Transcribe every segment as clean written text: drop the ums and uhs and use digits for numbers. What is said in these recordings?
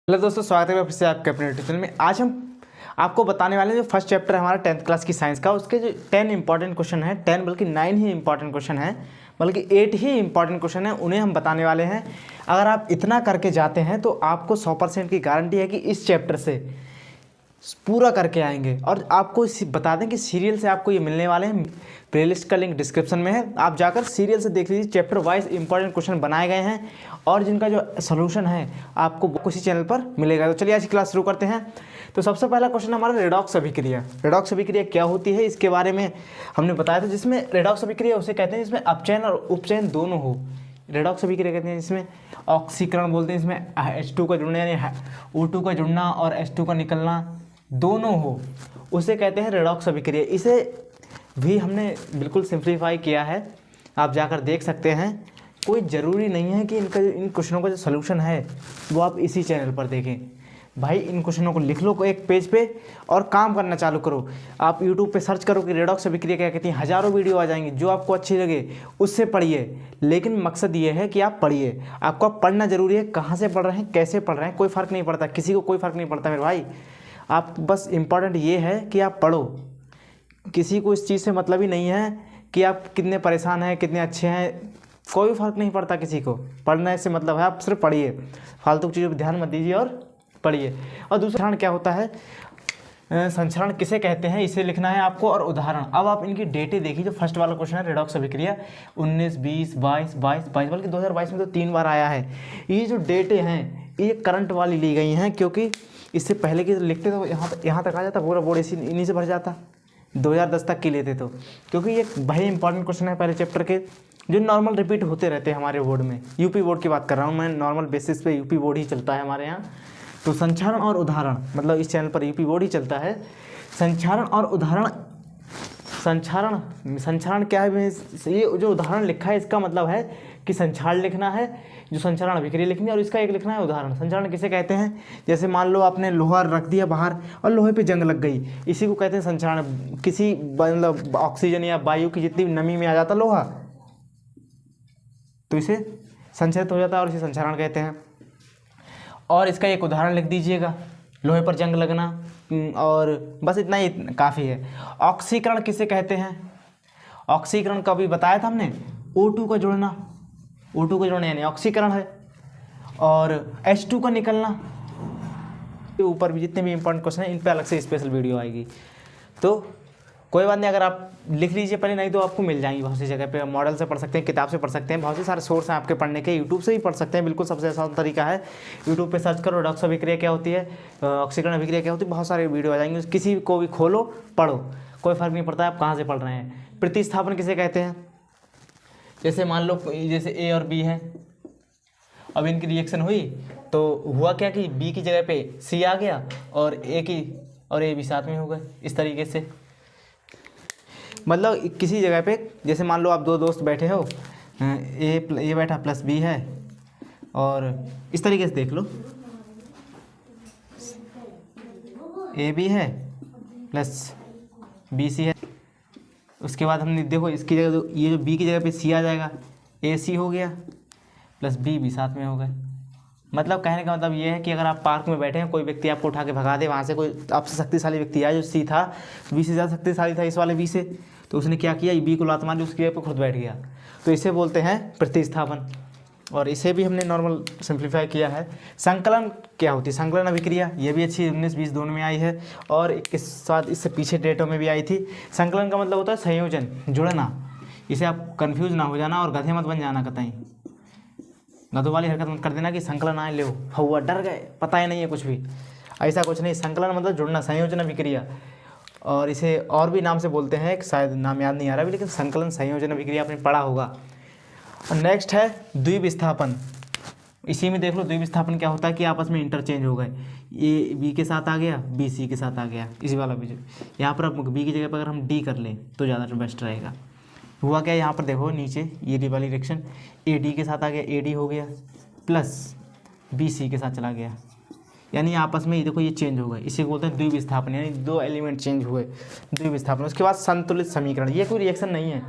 Hello दोस्तों, स्वागत है फिर से आपके अपने यूट्यूब चैनल में। आज हम आपको बताने वाले हैं जो फर्स्ट चैप्टर है हमारा 10th क्लास की साइंस का, उसके जो 10 इंपॉर्टेंट क्वेश्चन है, 10 बल्कि 9 ही इंपॉर्टेंट क्वेश्चन है, बल्कि 8 ही इंपॉर्टेंट क्वेश्चन है, उन्हें हम बताने वाले हैं। अगर आप इतना करके जाते हैं तो आपको 100% की गारंटी है कि इस चैप्टर से पूरा करके आएंगे। और आपको बता दें कि सीरियल से आपको ये मिलने वाले हैं, प्लेलिस्ट का लिंक डिस्क्रिप्शन में है, आप जाकर सीरियल से देख लीजिए। चैप्टर वाइज इंपॉर्टेंट क्वेश्चन बनाए गए हैं और जिनका जो सोल्यूशन है आपको उसी चैनल पर मिलेगा। तो चलिए आज की क्लास शुरू करते हैं। तो सबसे पहला क्वेश्चन हमारा रेडॉक्स अभिक्रिया। रेडॉक्स अभिक्रिया क्या होती है इसके बारे में हमने बताया था। जिसमें रेडॉक्स अभिक्रिया उसे कहते हैं जिसमें अपचयन और उपचयन दोनों हो। रेडॉक्स अभिक्रिया कहते हैं जिसमें ऑक्सीकरण बोलते हैं, इसमें H2 का जुड़ना यानी O2 का जुड़ना और H2 का निकलना दोनों हो, उसे कहते हैं रेडॉक्स अभिक्रिया। इसे भी हमने बिल्कुल सिंप्लीफाई किया है, आप जाकर देख सकते हैं। कोई ज़रूरी नहीं है कि इन क्वेश्चनों का जो सलूशन है वो आप इसी चैनल पर देखें। भाई इन क्वेश्चनों को लिख लो एक पेज पे और काम करना चालू करो। आप YouTube पे सर्च करो कि रेडॉक्स अभिक्रिया क्या कहती है, हज़ारों वीडियो आ जाएंगी, जो आपको अच्छी लगे उससे पढ़िए। लेकिन मकसद ये है कि आप पढ़िए। आपको पढ़ना ज़रूरी है, कहाँ से पढ़ रहे हैं, कैसे पढ़ रहे हैं, कोई फ़र्क नहीं पड़ता, किसी को कोई फ़र्क नहीं पड़ता मेरे भाई। आप बस इम्पॉर्टेंट ये है कि आप पढ़ो। किसी को इस चीज़ से मतलब ही नहीं है कि आप कितने परेशान हैं, कितने अच्छे हैं, कोई फ़र्क नहीं पड़ता किसी को। पढ़ने से मतलब है आप सिर्फ पढ़िए, फालतू चीज़ों पर ध्यान मत दीजिए और पढ़िए। और दूसरा उदाहरण क्या होता है, संचरण किसे कहते हैं, इसे लिखना है आपको। और उदाहरण, अब आप इनकी डेटें देखिए। जो फर्स्ट वाला क्वेश्चन है रेडॉक्स अभिक्रिया 19, 20, 22, बल्कि 2022 में तो 3 बार आया है। ये जो डेटें हैं ये करंट वाली ली गई हैं, क्योंकि इससे पहले की लिखते तो यहाँ तक आ जाता, पूरा बोर्ड इन्हीं से भर जाता। 2010 तक की लेते तो, क्योंकि ये भाई इंपॉर्टेंट क्वेश्चन है पहले चैप्टर के, जो नॉर्मल रिपीट होते रहते हैं हमारे बोर्ड में। यूपी बोर्ड की बात कर रहा हूँ मैं, नॉर्मल बेसिस पे यूपी बोर्ड ही चलता है हमारे यहाँ। तो संचरण और उदाहरण, मतलब इस चैनल पर यूपी बोर्ड ही चलता है। संचरण और उदाहरण, संचरण क्या है, ये जो उदाहरण लिखा है इसका मतलब है कि संचरण लिखना है, जो संचरण अभिक्रिया लिखनी है, और इसका एक लिखना है उदाहरण। संचरण किसे कहते हैं, जैसे मान लो आपने लोहा रख दिया बाहर और लोहे पे जंग लग गई, इसी को कहते हैं संचरण। किसी मतलब ऑक्सीजन या वायु की जितनी नमी में आ जाता लोहा तो इसे संचरित हो जाता है और इसे संचरण कहते हैं। और इसका एक उदाहरण लिख दीजिएगा, लोहे पर जंग लगना, और बस इतना ही काफ़ी है। ऑक्सीकरण किसे कहते हैं, ऑक्सीकरण का भी बताया था हमने, O2 का जुड़ना, O2 का जुड़ना यानी ऑक्सीकरण है। और H2 का निकलना, के ऊपर भी जितने भी इंपॉर्टेंट क्वेश्चन हैं इन पे अलग से स्पेशल वीडियो आएगी। तो कोई बात नहीं, अगर आप लिख लीजिए पहले, नहीं तो आपको मिल जाएंगी बहुत सी जगह पे। मॉडल से पढ़ सकते हैं, किताब से पढ़ सकते हैं, बहुत से सारे सोर्स हैं आपके पढ़ने के। यूट्यूब से भी पढ़ सकते हैं, बिल्कुल सबसे आसान तरीका है। यूट्यूब पे सर्च करो रेडॉक्स अभिक्रिया क्या होती है, ऑक्सीकरण अभिक्रिया क्या होती है, बहुत सारे वीडियो आ जाएंगे। किसी को भी खोलो पढ़ो, कोई फ़र्क नहीं पड़ता आप कहाँ से पढ़ रहे हैं। प्रतिस्थापन किसे कहते हैं, जैसे मान लो जैसे A और B है, अब इनकी रिएक्शन हुई तो हुआ क्या कि B की जगह पे C आ गया और A भी साथ में हो गए। इस तरीके से मतलब किसी जगह पे, जैसे मान लो आप दो दोस्त बैठे हो, ए बैठा प्लस B है, और इस तरीके से देख लो, AB है प्लस BC है। उसके बाद हमने देखो इसकी जगह ये जो B की जगह पे C आ जाएगा, AC हो गया प्लस B भी साथ में हो गए। मतलब कहने का मतलब ये है कि अगर आप पार्क में बैठे हैं, कोई व्यक्ति आपको उठा के भगा दे, वहाँ से कोई आपसे शक्तिशाली व्यक्ति आया, जो C था, B से ज़्यादा शक्तिशाली था इस वाले B से, तो उसने क्या किया, B को लात मारी, उसकी जगह पर खुद बैठ गया। तो इसे बोलते हैं प्रतिस्थापन। और इसे भी हमने नॉर्मल सिंप्लीफाई किया है। संकलन क्या होती है, संकलन अभिक्रिया, ये भी अच्छी 19-20 दोनों में आई है, और इसके साथ इससे पीछे डेटों में भी आई थी। संकलन का मतलब होता है संयोजन, जुड़ना। इसे आप कंफ्यूज ना हो जाना और गधे मत बन जाना कतई, गधों वाली हरकत मत कर देना कि संकलन आए ले हुआ डर गए, पता ही नहीं है कुछ भी, ऐसा कुछ नहीं। संकलन मतलब जुड़ना, संयोजन अभिक्रिया, और इसे और भी नाम से बोलते हैं, शायद नाम याद नहीं आ रहा भी, लेकिन संकलन संयोजन अभिक्रिया आपने पढ़ा होगा। और नेक्स्ट है द्विविस्थापन। इसी में देख लो द्विविस्थापन क्या होता है कि आपस में इंटरचेंज हो गए, ये B के साथ आ गया, B C के साथ आ गया, इसी वाला भी। यहाँ पर अब B की जगह पर अगर हम D कर लें तो ज़्यादा बेस्ट रहेगा। हुआ क्या, यहाँ पर देखो नीचे ये डी वाली रिएक्शन, AD के साथ आ गया, AD हो गया प्लस BC के साथ चला गया, यानी आपस में ये देखो ये चेंज हो गए। इसे बोलते हैं द्विविस्थापन, यानी दो एलिमेंट चेंज हुए, द्विविस्थापन। उसके बाद संतुलित समीकरण, ये कोई रिएक्शन नहीं है,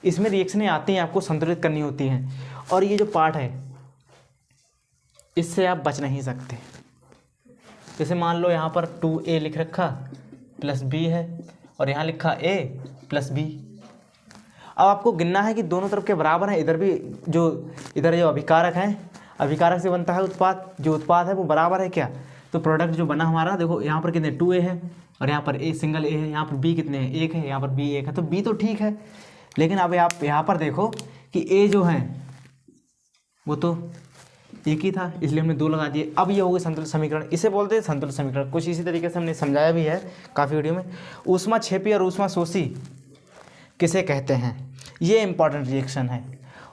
इसमें रिएक्शनें आती हैं, आपको संतुलित करनी होती हैं। और ये जो पार्ट है इससे आप बच नहीं सकते, जैसे मान लो यहाँ पर 2a लिख रखा प्लस b है और यहाँ लिखा a प्लस b। अब आपको गिनना है कि दोनों तरफ के बराबर हैं, इधर भी इधर जो अभिकारक हैं, अभिकारक से बनता है उत्पाद, जो उत्पाद है वो बराबर है क्या। तो प्रोडक्ट जो बना हमारा, देखो यहाँ पर कितने 2a है और यहाँ पर a सिंगल a है, यहाँ पर b कितने हैं 1 है, यहाँ पर b 1 है, तो b तो ठीक है। लेकिन अब आप यहाँ पर देखो कि a जो है वो तो एक ही था, इसलिए हमने 2 लगा दिए। अब ये हो गए संतुलित समीकरण, इसे बोलते हैं संतुलित समीकरण। कुछ इसी तरीके से हमने समझाया भी है काफ़ी वीडियो में। ऊष्मा क्षेपी और ऊष्मा शोषी किसे कहते हैं, ये इंपॉर्टेंट रिएक्शन है।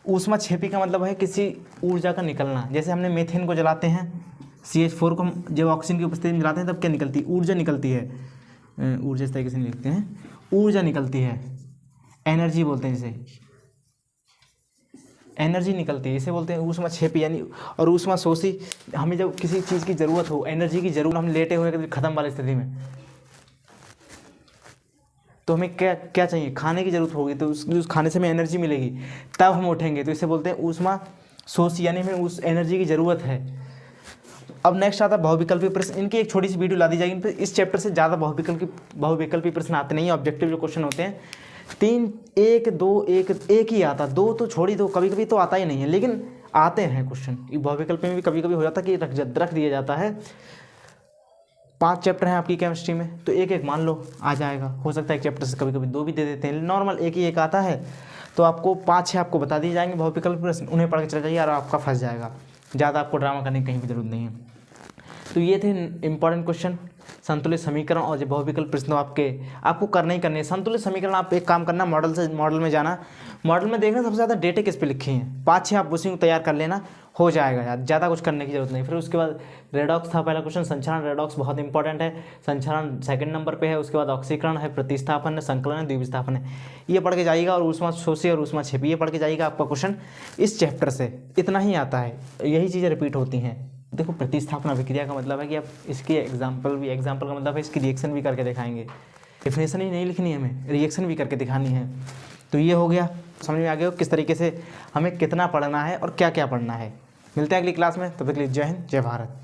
ऊष्मा क्षेपी का मतलब है किसी ऊर्जा का निकलना। जैसे हमने मीथेन को जलाते हैं, CH4 को जब ऑक्सीजन की उपस्थिति में जलाते हैं तब क्या निकलती है, ऊर्जा निकलती है। ऊर्जा इस तरीके से लिखते हैं, ऊर्जा निकलती है, एनर्जी बोलते हैं इसे, एनर्जी निकलती है, इसे बोलते हैं ऊष्मा क्षेपी यानी। और ऊष्मा शोषी, हमें जब किसी चीज़ की ज़रूरत हो, एनर्जी की ज़रूरत, हम लेटे हुए कभी ख़त्म वाली स्थिति में, तो हमें क्या क्या चाहिए, खाने की ज़रूरत होगी, तो उस खाने से हमें एनर्जी मिलेगी, तब हम उठेंगे, तो इसे बोलते हैं ऊष्मा शोषी यानी हमें उस एनर्जी की ज़रूरत है। अब नेक्स्ट आता है बहुविकल्पी प्रश्न। इनकी एक छोटी सी वीडियो ला दी जाएगी, इस चैप्टर से ज़्यादा बहुविकल्पी प्रश्न आते नहीं हैं। ऑब्जेक्टिव जो क्वेश्चन होते हैं 3 1 2 1 ही आता, 2 तो छोड़ ही दो, कभी कभी तो आता ही नहीं है, लेकिन आते हैं क्वेश्चन। बहुविकल्पी में भी कभी कभी हो जाता है कि रख दिया जाता है। 5 चैप्टर हैं आपकी केमिस्ट्री में, तो एक एक मान लो आ जाएगा। हो सकता है एक चैप्टर से कभी कभी 2 भी दे देते हैं, नॉर्मल एक आता है। तो आपको 5-6 आपको बता दिए जाएंगे बहुविकल्पी प्रश्न, उन्हें पढ़ के चले जाइए और आपका फंस जाएगा। ज़्यादा आपको ड्रामा करने की कहीं भी जरूरत नहीं है। तो ये थे इंपॉर्टेंट क्वेश्चन, संतुलित समीकरण और जो बहुविकल्प प्रश्न आपको करना ही करने हैं। संतुलित समीकरण आप एक काम करना, मॉडल में जाना, मॉडल में देखना सबसे ज़्यादा डेटे किस पे लिखे हैं, 5-6 आप उसी को तैयार कर लेना, हो जाएगा यार, ज़्यादा कुछ करने की जरूरत नहीं। फिर उसके बाद रेडॉक्स था पहला क्वेश्चन, संचरण रेडॉक्स बहुत इंपॉर्टेंट है, संचरण सेकंड नंबर पे है। उसके बाद ऑक्सीकरण है, प्रतिस्थापन है, संकलन है, द्विविस्थापन है, ये पढ़ के जाइएगा। और ऊष्मा शोषी और ऊष्मा क्षेपी ये पढ़ के जाइएगा। आपका क्वेश्चन इस चैप्टर से इतना ही आता है, यही चीज़ें रिपीट होती हैं। देखो प्रतिस्थापन अभिक्रिया का मतलब है कि आप इसकी एग्जाम्पल का मतलब है इसकी रिएक्शन भी करके दिखाएंगे। डेफिनेशन ही नहीं लिखनी है हमें, रिएक्शन भी करके दिखानी है। तो ये हो गया, समझ में आ गया किस तरीके से हमें कितना पढ़ना है और क्या क्या पढ़ना है। मिलते हैं अगली क्लास में, तब तक के लिए जय हिंद, जय भारत।